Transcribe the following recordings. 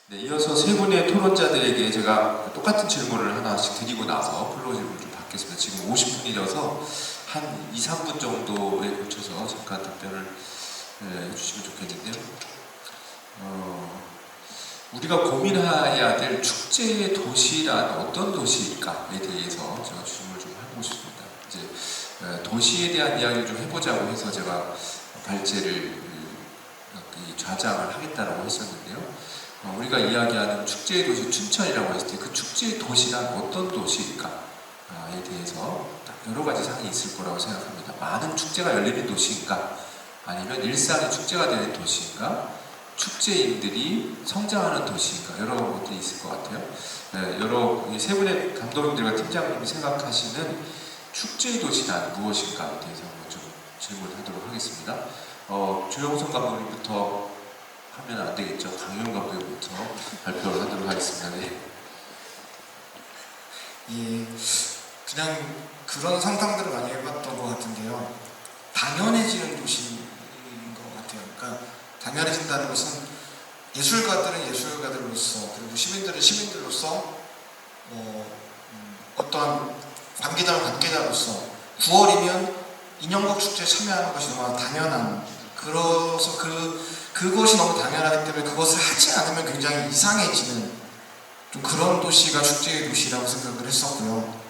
네, 이어서 세 분의 토론자들에게 제가 똑같은 질문을 하나씩 드리고 나서 플로우 질문을 좀 받겠습니다. 지금 50분이라서 한 2, 3분 정도에 걸쳐서 잠깐 답변을 해주시면 좋겠는데요. 우리가 고민해야 될 축제의 도시란 어떤 도시일까에 대해서 제가 질문을 좀 해보고 싶습니다. 이제 도시에 대한 이야기를 좀 해보자고 해서 제가 발제를 좌장을 하겠다라고 했었는데요. 우리가 이야기하는 축제의 도시 춘천이라고 했을 때 그 축제의 도시란 어떤 도시일까에 대해서 여러 가지 상이 있을 거라고 생각합니다. 많은 축제가 열리는 도시인가? 아니면 일상의 축제가 되는 도시인가? 축제인들이 성장하는 도시인가? 여러 것들이 있을 것 같아요. 여러 세 분의 감독님들과 팀장님이 생각하시는 축제의 도시란 무엇인가에 대해서 한번 좀 질문하도록 하겠습니다. 조영선 감독님부터 하면 안 되겠죠. 강용 감독님부터 발표를 하도록 하겠습니다. 네. 예, 그냥 그런 상상들을 많이 해봤던 것 같은데요. 당연해지는 도시인 것 같아요. 그러니까 당연해진다는 것은 예술가들은 예술가들로서, 그리고 시민들은 시민들로서, 어떠한 관계자는 관계자로서 9월이면 인형극 축제에 참여하는 것이 너무 당연한, 그래서 그것이 너무 당연하기 때문에 그것을 하지 않으면 굉장히 이상해지는 좀 그런 도시가 축제의 도시라고 생각을 했었고요.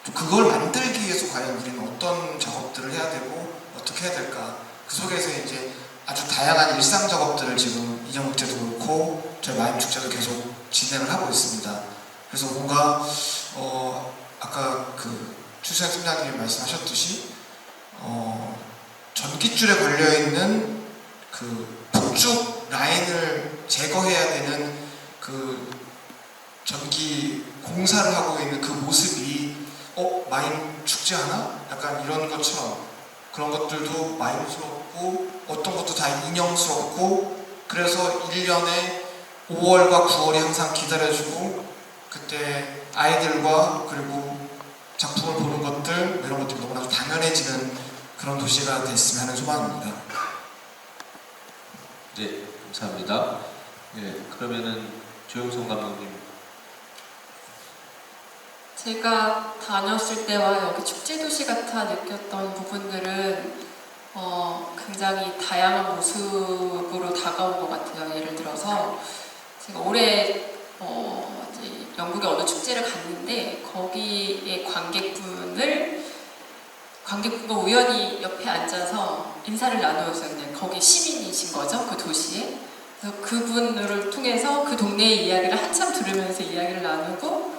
또 그걸 만들기 위해서 과연 우리는 어떤 작업들을 해야 되고 어떻게 해야 될까, 그 속에서 이제 아주 다양한 일상 작업들을 지금 인형극제도 그렇고 저희 마임축제도 계속 진행을 하고 있습니다. 그래서 뭔가 아까 그 추수현 팀장님이 말씀하셨듯이 전깃줄에 걸려있는 그 북쪽 라인을 제거해야 되는 그 전기 공사를 하고 있는 그 모습이 마임 축제하나? 약간 이런 것처럼 그런 것들도 마임스럽고 어떤 것도 다 인형스럽고, 그래서 1년에 5월과 9월이 항상 기다려주고 그때 아이들과 그리고 작품을 보는 것들, 이런 것들이 너무나 당연해지는 그런 도시가 됐으면 하는 소망입니다. 네, 감사합니다. 네, 그러면은 조영선 감독님. 제가 다녔을 때와 여기 축제도시 같아 느꼈던 부분들은 굉장히 다양한 모습으로 다가온 것 같아요. 예를 들어서 제가 올해 이제 영국의 어느 축제를 갔는데 거기에 관객분과 우연히 옆에 앉아서 인사를 나누었어요. 그냥 거기 시민이신 거죠, 그 도시에. 그래서 그분을 통해서 그 동네의 이야기를 한참 들으면서 이야기를 나누고,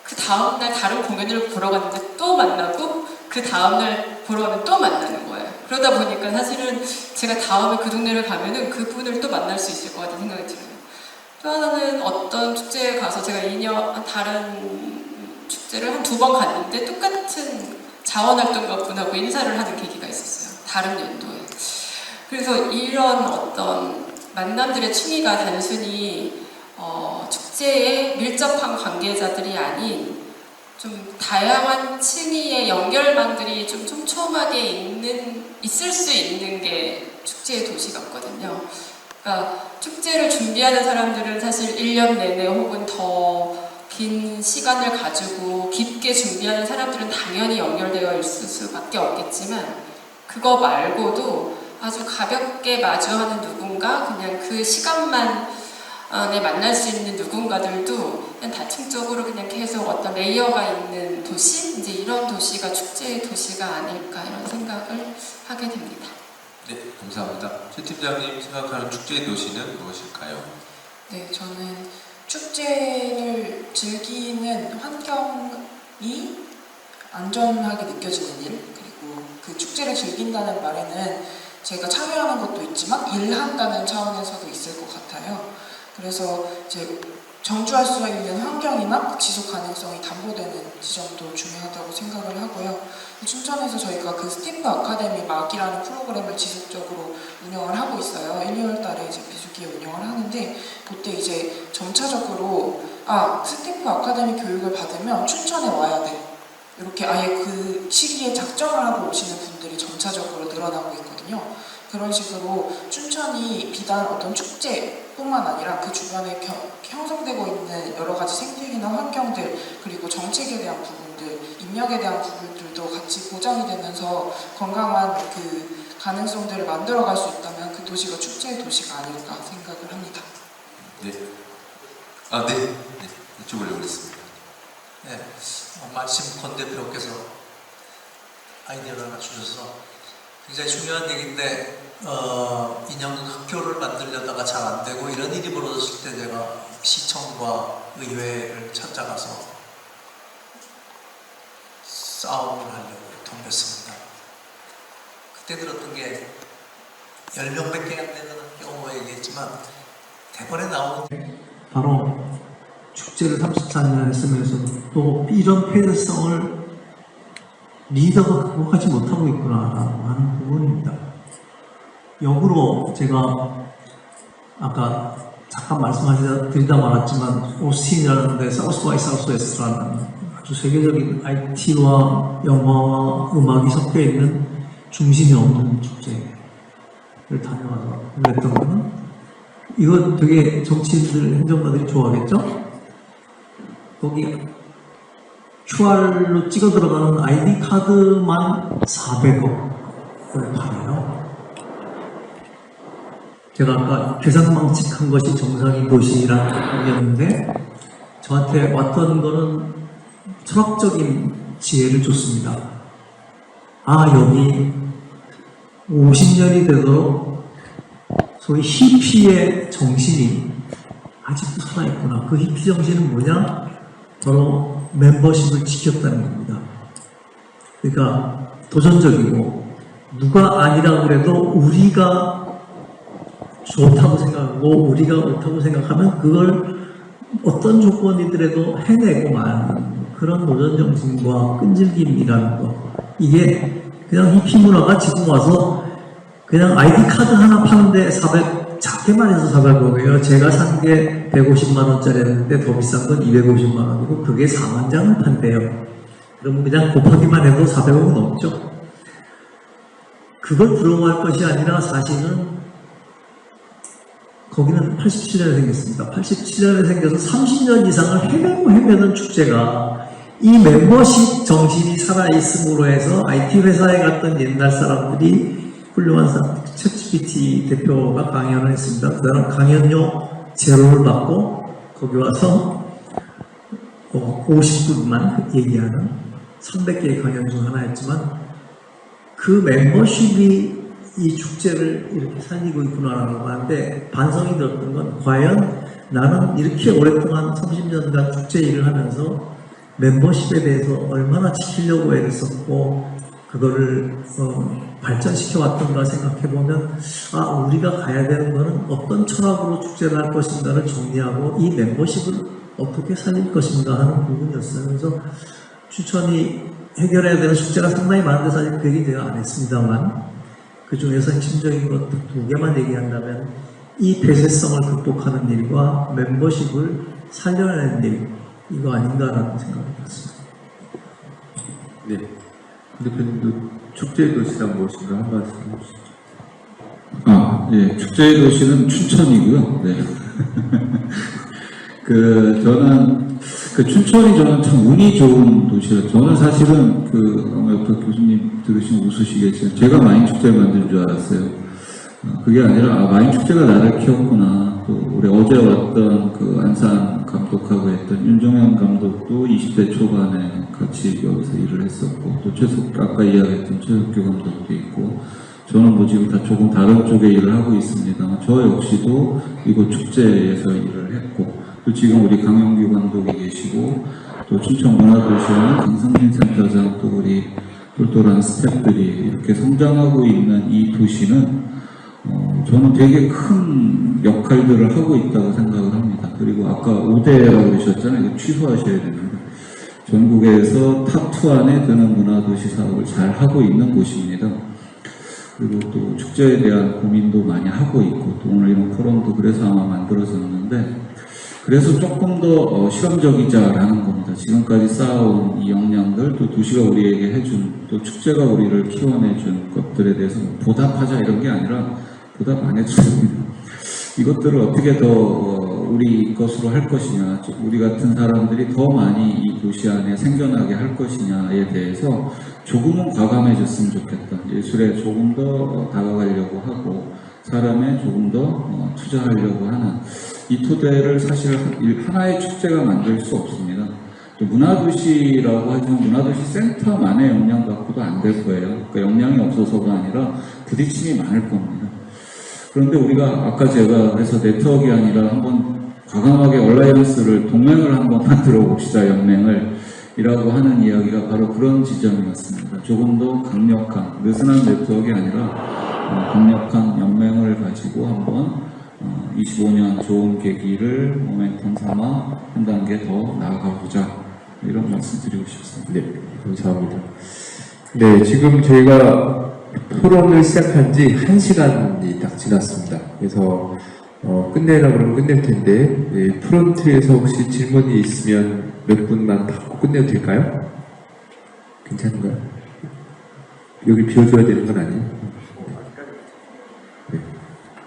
그 다음날 다른 공연을 보러 갔는데 또 만나고, 그 다음날 보러 가면 또 만나는 거예요. 그러다 보니까 사실은 제가 다음에 그 동네를 가면은 그분을 또 만날 수 있을 것 같은 생각이 들어요. 또 하나는 어떤 축제에 가서 제가 다른 축제를 한 2번 갔는데 똑같은 자원활동가 분하고 인사를 하는 계기가 있었어요. 다른 연도에. 그래서 이런 어떤 만남들의 층위가 단순히 축제에 밀접한 관계자들이 아닌 좀 다양한 층위의 연결망들이 좀 촘촘하게 있을 수 있는 게 축제의 도시 같거든요. 그러니까 축제를 준비하는 사람들은 사실 1년 내내 혹은 더 긴 시간을 가지고 깊게 준비하는 사람들은 당연히 연결되어 있을 수밖에 없겠지만, 그거 말고도 아주 가볍게 마주하는 누군가, 그냥 그 시간만 만날 수 있는 누군가들도 그냥 다층적으로 그냥 계속 어떤 레이어가 있는 도시? 이제 이런 도시가 축제의 도시가 아닐까, 이런 생각을 하게 됩니다. 네, 감사합니다. 최 팀장님 생각하는 축제의 도시는 무엇일까요? 네, 저는 축제를 즐기는 환경이 안전하게 느껴지는 일, 그리고 그 축제를 즐긴다는 말에는 제가 참여하는 것도 있지만 일한다는 차원에서도 있을 것 같아요. 그래서 이제 정주할 수 있는 환경이나 지속 가능성이 담보되는 지점도 중요하다고 생각을 하고요. 춘천에서 저희가 그 스티프 아카데미 막이라는 프로그램을 지속적으로 운영을 하고 있어요. 1, 2월 달에 이제 비수기에 운영을 하는데, 그때 이제 점차적으로 스티프 아카데미 교육을 받으면 춘천에 와야 돼, 이렇게 아예 그 시기에 작정을 하고 오시는 분들이 점차적으로 늘어나고 있거든요. 그런 식으로 춘천이 비단 어떤 축제뿐만 아니라 그 주변에 형성되고 있는 여러 가지 생태계나 환경들, 그리고 정책에 대한 부분들, 인력에 대한 부분들도 같이 보장이 되면서 건강한 그 가능성들을 만들어갈 수 있다면 그 도시가 축제의 도시가 아닐까 생각을 합니다. 네. 아, 네. 네. 이쪽으로 오겠습니다. 네, 마침 권 대표께서 아이디어를 하나 주셔서 굉장히 중요한 얘기인데 인형 학교를 만들려다가 잘 안 되고 이런 일이 벌어졌을 때 제가 시청과 의회를 찾아가서 싸움을 하려고 덤볐습니다. 그때 들었던 게 10명밖에 안 되는 경우가 얘기했지만 대본에 나오는 바로 축제를 34년 했으면서 또 이런 폐쇄성을 리더가 극복하지 못하고 있구나라고 하는 부분입니다. 역으로 제가 아까 잠깐 말씀드리다 말았지만 오스틴이라는 데 사우스 바이 사우스웨스트라는 아주 세계적인 IT와 영화와 음악이 섞여 있는 중심이 없는 축제를 다녀와서 그랬던 거는 이거 되게 정치인들, 행정가들이 좋아하겠죠? 거기 QR로 찍어 들어가는 ID 카드만 400억을 팔아요. 제가 아까 계산망측한 것이 정상인 도시라는 얘기였는데 저한테 왔던 거는 철학적인 지혜를 줬습니다. 아, 여기 50년이 되도록 소위 히피의 정신이 아직도 살아있구나. 그 히피 정신은 뭐냐? 바로 멤버십을 지켰다는 겁니다. 그러니까 도전적이고 누가 아니라 그래도 우리가 좋다고 생각하고 우리가 옳다고 생각하면 그걸 어떤 조건이더라도 해내고만 그런 도전정신과 끈질김이라는 거, 이게 그냥 히피 문화가 지금 와서 그냥 아이디 카드 하나 파는데 작게만 해서 400억이에요. 제가 산 게 150만원짜리였는데 더 비싼 건 250만원이고 그게 4만 장을 판대요. 그러면 그냥 곱하기만 해도 400억 넘죠. 그걸 부러워할 것이 아니라 사실은 거기는 87년에 생겼습니다. 87년에 생겨서 30년 이상을 헤매는 축제가 이 멤버십 정신이 살아있음으로 해서 IT 회사에 갔던 옛날 사람들이 훌륭한 사람, 챗GPT 대표가 강연을 했습니다. 그 사람 강연료 제로를 받고 거기 와서 50분만 얘기하는 300개의 강연 중 하나였지만 그 멤버십이 이 축제를 이렇게 살리고 있구나라고 하는데 반성이 들었던 건 과연 나는 이렇게 오랫동안 30년간 축제 일을 하면서 멤버십에 대해서 얼마나 지키려고 애를 썼고 그거를 발전시켜 왔던가 생각해보면 우리가 가야 되는 거는 어떤 철학으로 축제를 할 것인가를 정리하고 이 멤버십을 어떻게 살릴 것인가 하는 부분이었어요. 그래서 추천이 해결해야 되는 숙제가 상당히 많은데 사실 그 얘기 제가 안 했습니다만 그 중에서 핵심적인 것 두 개만 얘기한다면 이 폐쇄성을 극복하는 일과 멤버십을 살려내는 일, 이거 아닌가라는 생각이 들었습니다. 네. 대표님도 축제의 도시란 무엇인가 한 말씀 해주시죠. 예. 축제의 도시는 춘천이고요. 네. 저는, 춘천이 저는 참 운이 좋은 도시예요. 저는 사실은 아마 옆에 교수님 들으시면 웃으시겠지만, 제가 마인 축제를 만든 줄 알았어요. 그게 아니라, 마인 축제가 나를 키웠구나. 또, 우리 어제 왔던 안산 감독하고 했던 윤종현 감독도 20대 초반에 같이 여기서 일을 했었고, 또 아까 이야기했던 최석규 감독도 있고, 저는 지금 다 조금 다른 쪽에 일을 하고 있습니다만, 저 역시도 이곳 축제에서 일을 했고, 또 지금 우리 강영규 감독이 계시고, 또 춘천문화도시원은 강성민 센터장, 또 우리 똘똘한 스태프들이 이렇게 성장하고 있는 이 도시는 저는 되게 큰 역할들을 하고 있다고 생각을 합니다. 그리고 아까 5대라고 그러셨잖아요. 이거 취소하셔야 되는데 전국에서 탑2 안에 드는 문화도시 사업을 잘 하고 있는 곳입니다. 그리고 또 축제에 대한 고민도 많이 하고 있고 또 오늘 이런 포럼도 그래서 아마 만들어졌는데 그래서 조금 더 실험적이자라는 겁니다. 지금까지 쌓아온 이 역량들, 또 도시가 우리에게 해준, 또 축제가 우리를 키워내준 것들에 대해서 보답하자 이런 게 아니라 보답 안 해줍니다. 이것들을 어떻게 더 우리 것으로 할 것이냐, 우리 같은 사람들이 더 많이 이 도시 안에 생존하게 할 것이냐에 대해서 조금은 과감해졌으면 좋겠다. 예술에 조금 더 다가가려고 하고 사람에 조금 더 투자하려고 하는 이 토대를 사실 하나의 축제가 만들 수 없습니다. 또 문화도시라고 하지만 문화도시 센터만의 역량 갖고도 안 될 거예요. 그러니까 역량이 없어서가 아니라 부딪힘이 많을 겁니다. 그런데 우리가 아까 제가 그래서 네트워크가 아니라 한번 과감하게 얼라이언스를 동맹을 한번 만들어 봅시다, 연맹을 이라고 하는 이야기가 바로 그런 지점이었습니다. 조금 더 강력한 느슨한 네트워크가 아니라 강력한 연맹을 가지고 한번 25년 좋은 계기를 모멘텀 삼아 한 단계 더 나아가보자, 이런 말씀 드리고 싶습니다. 네, 감사합니다. 네, 지금 저희가 토론을 시작한 지 1시간이 딱 지났습니다. 그래서 끝내라 그러면 끝낼 텐데, 네, 프론트에서 혹시 질문이 있으면 몇 분만 받고 끝내도 될까요? 괜찮은가요? 여기 비워줘야 되는 건 아니에요? 네.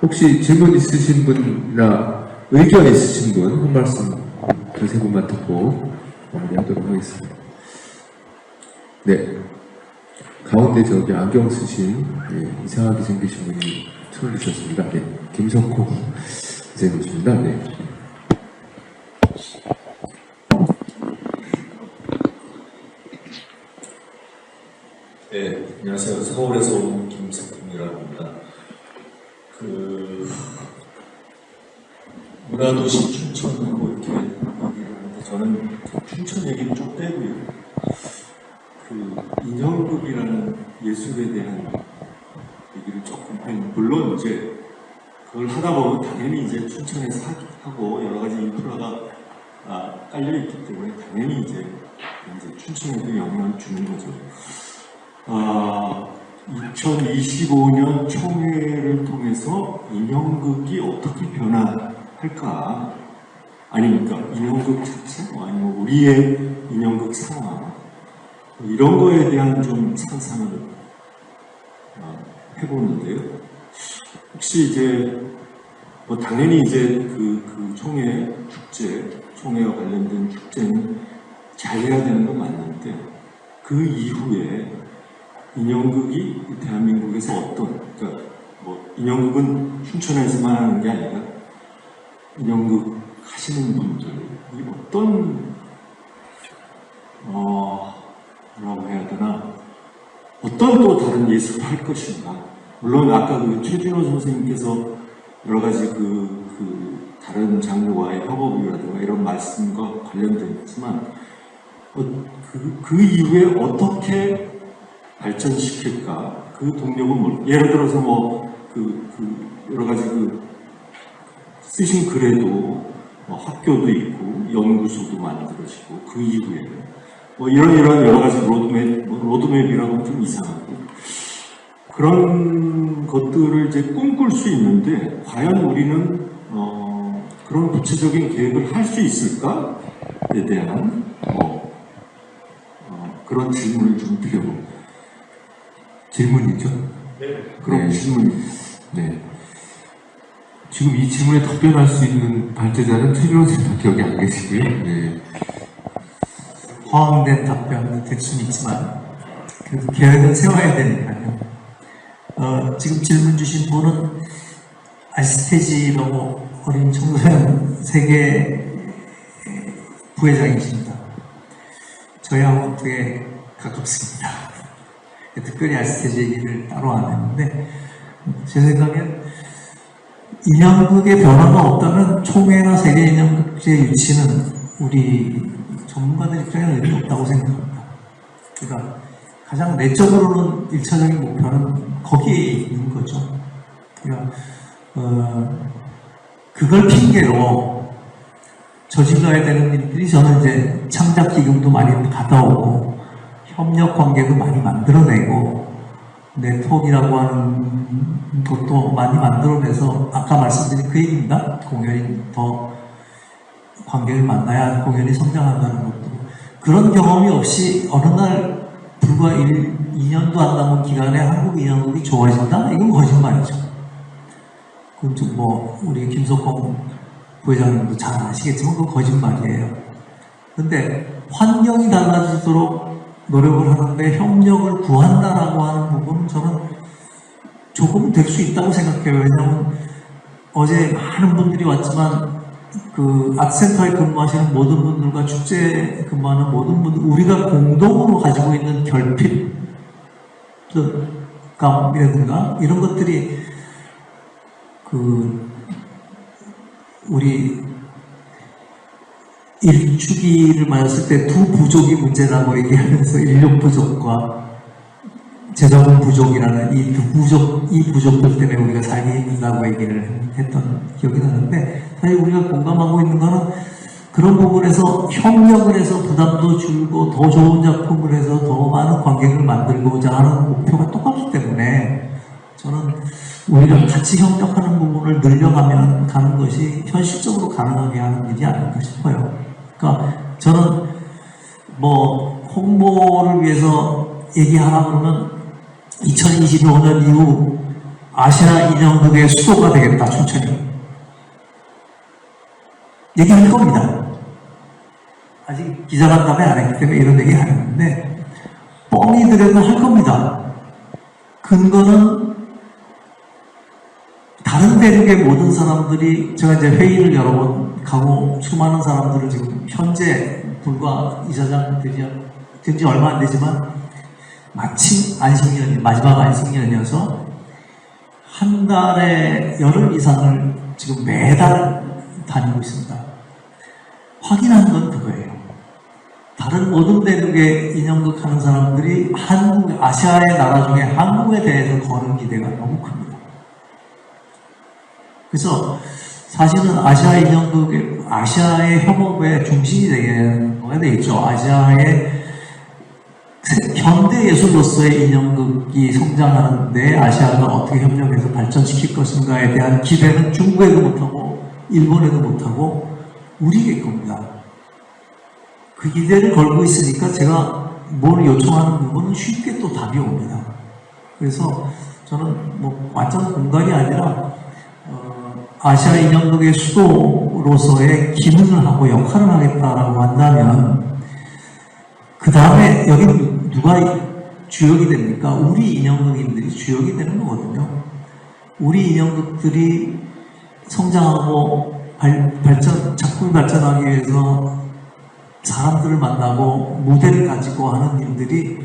혹시 질문 있으신 분이나 의견 있으신 분 한 말씀 두세 분만 듣고 마무리하도록 하겠습니다. 네. 가운데 저기 안경 쓰신, 네, 이상하게 생기신 분이 손을 드셨습니다. 네. 김석호 선생님이십니다. 네. 네, 안녕하세요. 서울에서 온 김석훈이라고 합니다. 문화도시 춘천하고 이렇게 얘기를 하는데 저는 춘천 얘기를 좀 빼고요. 인형극이라는 예술에 대한 얘기를 조금 물론 이제 그걸 하다 보면 당연히 이제 춘천에서 하고 여러 가지 인프라가 깔려 있기 때문에 당연히 이제 춘천에도 영향을 주는 거죠. 2025년 총회를 통해서 인형극이 어떻게 변화할까? 아니니까 인형극 자체, 아니면 우리의 인형극 상황, 이런 거에 대한 좀 상상을 해보는데요. 혹시 이제 당연히 이제 그 총회 축제, 총회와 관련된 축제는 잘 해야 되는 건 맞는데 그 이후에 인형극이 대한민국에서 그러니까 인형극은 춘천에서만 하는 게 아니라 인형극 하시는 분들이 어떤 뭐라고 해야 되나, 어떤 또 다른 예술을 할 것인가. 물론 아까 최준호 선생님께서 여러 가지 다른 장르와의 협업이라든가 이런 말씀과 관련된 있지만 그 이후에 어떻게 발전시킬까? 그 동력은 예를 들어서 여러 가지 쓰신 글에도 학교도 있고 연구소도 만들어지고 그 이후에 이런 여러 가지 로드맵이라고 하면 좀 이상하고 그런 것들을 이제 꿈꿀 수 있는데 과연 우리는 그런 구체적인 계획을 할 수 있을까에 대한 그런 질문을 좀 드려봅니다. 질문이죠? 네. 그럼 네. 질문. 네. 지금 이 질문에 답변할 수 있는 발제자는 최준호 선생님밖에 여기 안 계시고요. 네. 허황된 답변이 될 수는 있지만 그래도 계획은 세워야 되니까요. 지금 질문 주신 분은 아시스테지라고 어린 청소년 세계 부회장이십니다. 저희하고 되게 가깝습니다. 특별히 아시스테지 얘기를 따로 안 했는데 제 생각엔 인형극의 변화가 없다면 총회나 세계 인형극제 유치는 우리 전문가들 입장에는 의미 없다고 생각합니다. 그러니까 가장 내적으로는 1차적인 목표는 거기에 있는 거죠. 그러니까 그걸 핑계로 저질러야 되는 일들이 저는 이제 창작 기금도 많이 받아오고 협력 관계도 많이 만들어내고 네트워크라고 하는 것도 많이 만들어내서 아까 말씀드린 그 얘기입니다. 공연이 더 관객을 만나야 공연이 성장한다는 것도 그런 경험이 없이 어느 날 불과 2년도 안 남은 기간에 한국 인형극이 좋아진다? 이건 거짓말이죠. 그건 좀 뭐 우리 김석공 부회장님도 잘 아시겠지만 그건 거짓말이에요. 근데 환경이 달라지도록 노력을 하는데 협력을 구한다라고 하는 부분은 저는 조금은 될 수 있다고 생각해요. 왜냐하면 어제 많은 분들이 왔지만 그 아트센터에 근무하시는 모든 분들과 축제에 근무하는 모든 분들, 우리가 공동으로 가지고 있는 결핍감이라든가 이런 것들이 그 우리 일주기를 맞았을 때 두 부족이 문제라고 얘기하면서 인력 부족과 재정 부족이라는 이 부족들 때문에 우리가 살기 힘들다고 얘기를 했던 기억이 나는데, 사실 우리가 공감하고 있는 거는 그런 부분에서 협력을 해서 부담도 줄고 더 좋은 작품을 해서 더 많은 관객을 만들고자 하는 목표가 똑같기 때문에 저는 우리가 같이 협력하는 부분을 늘려가면 가는 것이 현실적으로 가능하게 하는 일이 아닐까 싶어요. 그러니까 저는 뭐 홍보를 위해서 얘기하라 그러면 2025년 이후 아시아 인형극의 수도가 되겠다, 춘천이. 얘기할 겁니다. 아직 기자간담회 안 했기 때문에 이런 얘기 안 했는데 뻥이 들어도 할 겁니다. 근거는 다른 대륙의 모든 사람들이, 제가 이제 회의를 여러 번 가고 수많은 사람들을 지금 현재 불과 이사장 된 지 얼마 안 되지만 마침 안식년이 마지막 안식년이어서 한 달에 열흘 이상을 지금 매달 다니고 있습니다. 확인한 건 그거예요. 다른 모든 대륙의 인형극 하는 사람들이 아시아의 나라 중에 한국에 대해서 거는 기대가 너무 큽니다. 그래서 사실은 아시아 인형극의, 아시아의 협업의 중심이 되겠죠. 아시아의 현대 예술로서의 인형극이 성장하는데 아시아가 어떻게 협력해서 발전시킬 것인가에 대한 기대는 중국에도 못하고 일본에도 못하고 우리일 겁니다. 그 기대를 걸고 있으니까 제가 뭘 요청하는 부분은 쉽게 또 답이 옵니다. 그래서 저는 뭐 완전 공간이 아니라 아시아 인형극의 수도로서의 기능을 하고 역할을 하겠다라고 한다면 그 다음에 여기 누가 주역이 됩니까? 우리 인형극인들이 주역이 되는 거거든요. 우리 인형극들이 성장하고 작품이 발전하기 위해서 사람들을 만나고 무대를 가지고 하는 일들이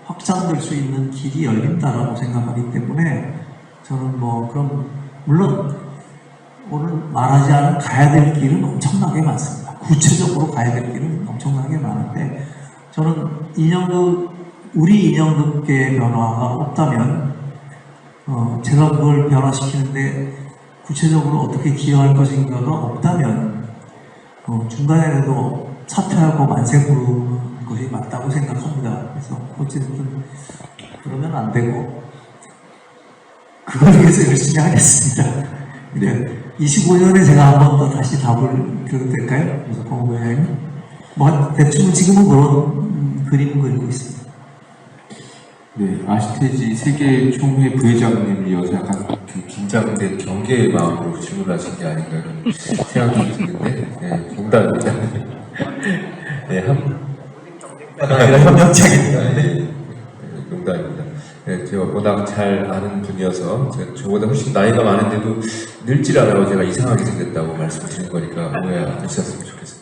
확장될 수 있는 길이 열린다라고 생각하기 때문에 저는 뭐 그럼 물론 오늘 말하지 않은 가야 될 길은 엄청나게 많습니다. 구체적으로 가야 될 길은 엄청나게 많은데 저는 우리 인형극계의 변화가 없다면 제가 그걸 변화시키는데 구체적으로 어떻게 기여할 것인가가 없다면 중간에라도 사퇴하고 만세 부르는 것이 맞다고 생각합니다. 그래서 어쨌든 그러면 안 되고 그걸 위해서 열심히 하겠습니다. 네, 25년에 제가 한 번 더 다시 답을 드려도 될까요? 그래서 공부회장님 뭐 대충 지금은 그런 그림을 그리고 있습니다. 네, 아시테지 세계 총회 부회장님이어서 약간 그 긴장된 경계의 마음으로 질문하신 게 아닌가 그런 생각이 드는데, 네, 농담입니다. 네, 협력장입니다. 네, 농담입니다. 네, 제가 워낙 잘 아는 분이어서 저보다 훨씬 나이가 많은데도 늙질 않아요. 제가 이상하게 생겼다고 말씀드린 거니까 오해 안 하셨으면 좋겠습니다.